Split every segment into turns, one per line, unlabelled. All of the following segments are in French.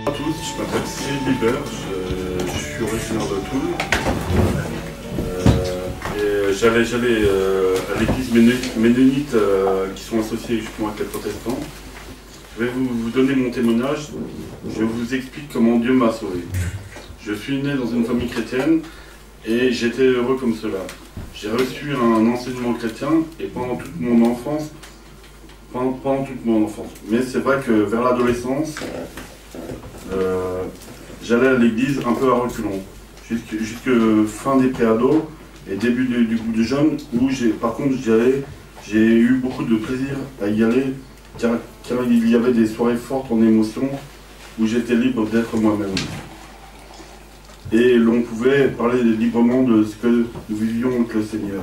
Bonjour à tous, je m'appelle Cyril Biber, je suis originaire de Toul. Et j'allais à l'église ménonite qui sont associés justement avec les protestants. Je vais vous donner mon témoignage, je vous explique comment Dieu m'a sauvé. Je suis né dans une famille chrétienne et j'étais heureux comme cela. J'ai reçu un enseignement chrétien et pendant toute mon enfance, mais c'est vrai que vers l'adolescence, j'allais à l'église un peu à reculons, jusque fin des préados et début du groupe de jeunes, où par contre j'ai eu beaucoup de plaisir à y aller, car il y avait des soirées fortes en émotion, où j'étais libre d'être moi-même. Et l'on pouvait parler librement de ce que nous vivions avec le Seigneur.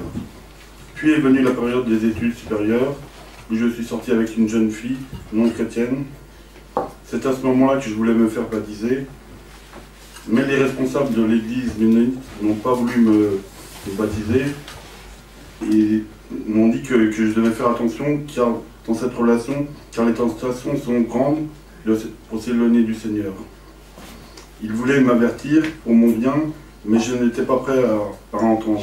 Puis est venue la période des études supérieures, où je suis sorti avec une jeune fille non chrétienne. C'est à ce moment-là que je voulais me faire baptiser, mais les responsables de l'église ménonite n'ont pas voulu me baptiser et m'ont dit que je devais faire attention car dans cette relation, car les tentations sont grandes pour s'éloigner du Seigneur. Ils voulaient m'avertir pour mon bien, mais je n'étais pas prêt à entendre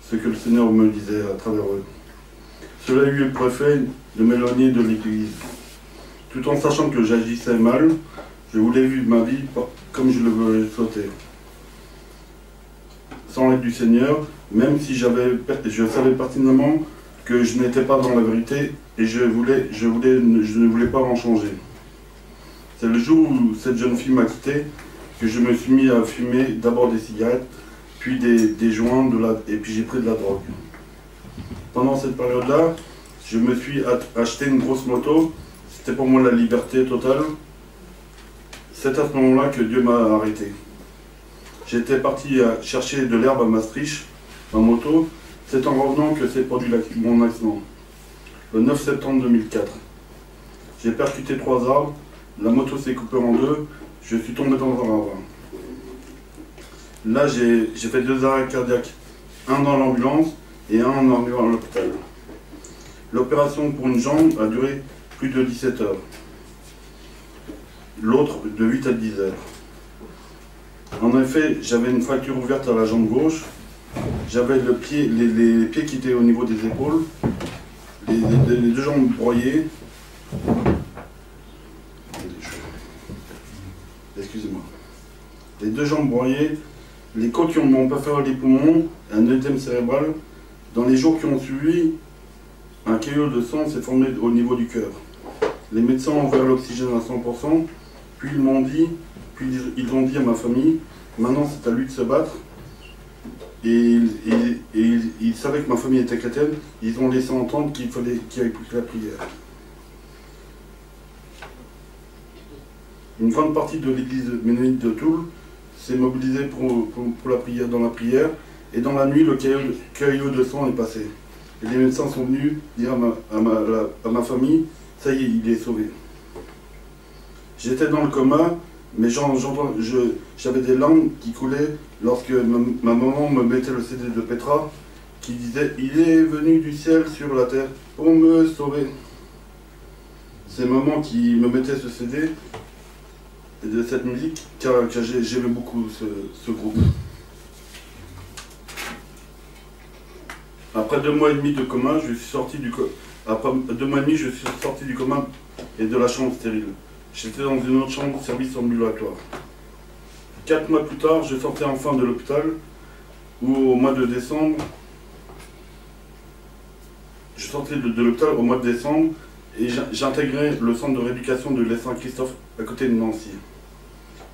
ce que le Seigneur me disait à travers eux. Cela a eu pour effet de m'éloigner de l'église. Tout en sachant que j'agissais mal, je voulais vivre ma vie comme je le souhaitais. Sans l'aide du Seigneur, même si je savais pertinemment que je n'étais pas dans la vérité et je ne voulais pas en changer. C'est le jour où cette jeune fille m'a quitté que je me suis mis à fumer d'abord des cigarettes, puis des joints, et puis j'ai pris de la drogue. Pendant cette période-là, je me suis acheté une grosse moto. C'était pour moi la liberté totale. C'est à ce moment-là que Dieu m'a arrêté. J'étais parti chercher de l'herbe à Maastricht, en moto. C'est en revenant que s'est produit mon accident. Le 9 septembre 2004. J'ai percuté 3 arbres, la moto s'est coupée en 2, je suis tombé dans un ravin. Là, j'ai fait 2 arrêts cardiaques, un dans l'ambulance et un en arrivant à l'hôpital. L'opération pour une jambe a duré plus de 17 heures. L'autre de 8 à 10 heures. En effet, j'avais une fracture ouverte à la jambe gauche. J'avais les pieds qui étaient au niveau des épaules, les 2 jambes broyées. Excusez-moi. Les 2 jambes broyées, les côtes qui m'ont pas fait les poumons, un œdème cérébral. Dans les jours qui ont suivi, un caillot de sang s'est formé au niveau du cœur. Les médecins ont ouvert l'oxygène à 100%, puis ils ont dit à ma famille, maintenant c'est à lui de se battre. Et ils savaient que ma famille était chrétienne, ils ont laissé entendre qu'il fallait qu'il y ait plus que la prière. Une grande partie de l'église ménonite de Toul s'est mobilisée pour la prière, dans la prière, et dans la nuit, le caillot de sang est passé. Et les médecins sont venus dire à ma famille, ça y est, il est sauvé. J'étais dans le coma, mais j'avais des larmes qui coulaient lorsque ma maman me mettait le CD de Petra, qui disait « Il est venu du ciel sur la terre pour me sauver ». C'est maman qui me mettait ce CD de cette musique, car j'aimais beaucoup ce groupe. Après 2 mois et demi de coma, je suis sorti du coma et de la chambre stérile. J'étais dans une autre chambre de service ambulatoire. 4 mois plus tard, je sortais enfin de l'hôpital, où au mois de décembre, et j'intégrais le centre de rééducation de l'Est Saint-Christophe à côté de Nancy.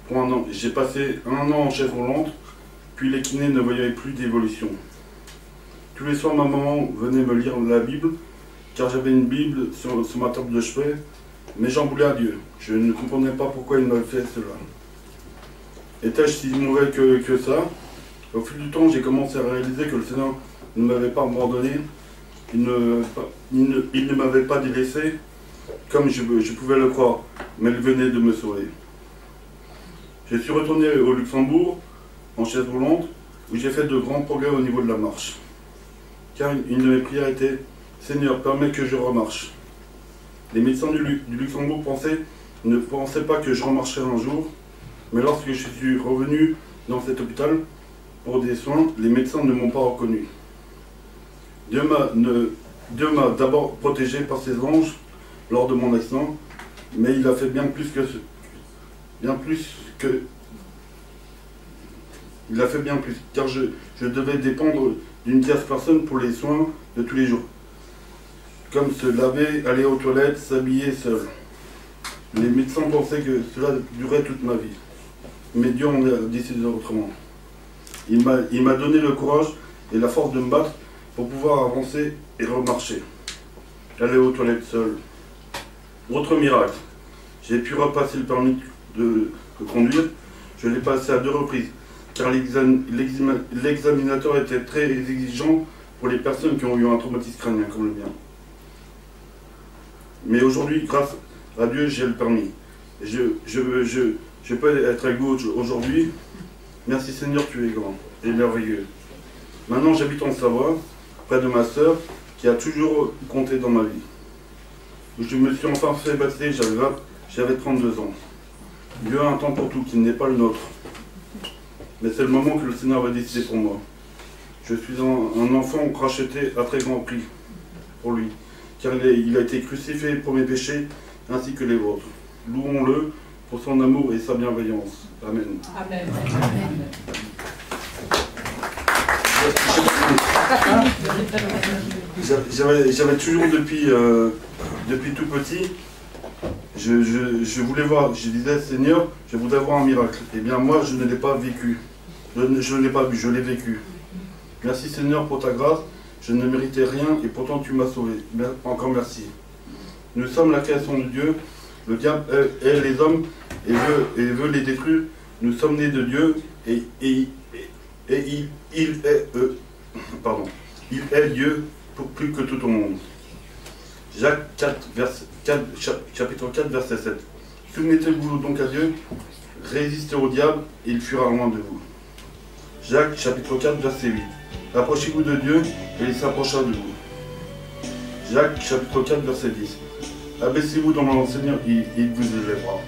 Pour 1 an, j'ai passé 1 an en chaise roulante, puis les kinés ne voyaient plus d'évolution. Tous les soirs, ma maman venait me lire la Bible, car j'avais une Bible sur ma table de chevet, mais j'en voulais à Dieu. Je ne comprenais pas pourquoi il m'avait fait cela. Étais-je si mauvais que ça? Au fil du temps, j'ai commencé à réaliser que le Seigneur ne m'avait pas abandonné, il ne m'avait pas délaissé, comme je pouvais le croire, mais il venait de me sauver. Je suis retourné au Luxembourg, en chaise roulante, où j'ai fait de grands progrès au niveau de la marche. Car une de mes prières était « Seigneur, permets que je remarche ». Les médecins du Luxembourg pensaient ne pensais pas que je remarcherais un jour, mais lorsque je suis revenu dans cet hôpital pour des soins, les médecins ne m'ont pas reconnu. Dieu m'a d'abord protégé par ses anges lors de mon accident, mais il a fait bien plus que il a fait bien plus, car je devais dépendre d'une tierce personne pour les soins de tous les jours, comme se laver, aller aux toilettes, s'habiller seul. Les médecins pensaient que cela durait toute ma vie, mais Dieu en a décidé autrement. Il m'a donné le courage et la force de me battre pour pouvoir avancer et remarcher, aller aux toilettes seul. Autre miracle, j'ai pu repasser le permis de conduire. Je l'ai passé à 2 reprises, car l'examinateur était très exigeant pour les personnes qui ont eu un traumatisme crânien comme le mien. Mais aujourd'hui, grâce à Dieu, j'ai le permis. Je peux être avec vous aujourd'hui. Merci Seigneur, tu es grand et merveilleux. Maintenant, j'habite en Savoie, près de ma sœur, qui a toujours compté dans ma vie. Je me suis enfin fait baptiser, j'avais 32 ans. Dieu a un temps pour tout, qui n'est pas le nôtre. Mais c'est le moment que le Seigneur va décider pour moi. Je suis un enfant racheté à très grand prix pour lui, car il a été crucifié pour mes péchés, ainsi que les vôtres. Louons-le pour son amour et sa bienveillance. Amen.
Amen.
J'avais toujours depuis tout petit, je voulais voir, je disais Seigneur, je voudrais voir un miracle. Eh bien moi je ne l'ai pas vécu, je ne l'ai pas vu, je l'ai vécu. Merci Seigneur pour ta grâce, je ne méritais rien et pourtant tu m'as sauvé. Encore merci. Nous sommes la création de Dieu, le diable est les hommes et veut les détruire. Nous sommes nés de Dieu et il est Dieu pour plus que tout au monde. Jacques 4, chapitre 4, verset 7. Soumettez-vous donc à Dieu, résistez au diable, et il fuira loin de vous. Jacques chapitre 4, verset 8. Approchez-vous de Dieu, et il s'approchera de vous. Jacques chapitre 4, verset 10. Abaissez-vous devant le Seigneur, il vous élèvera.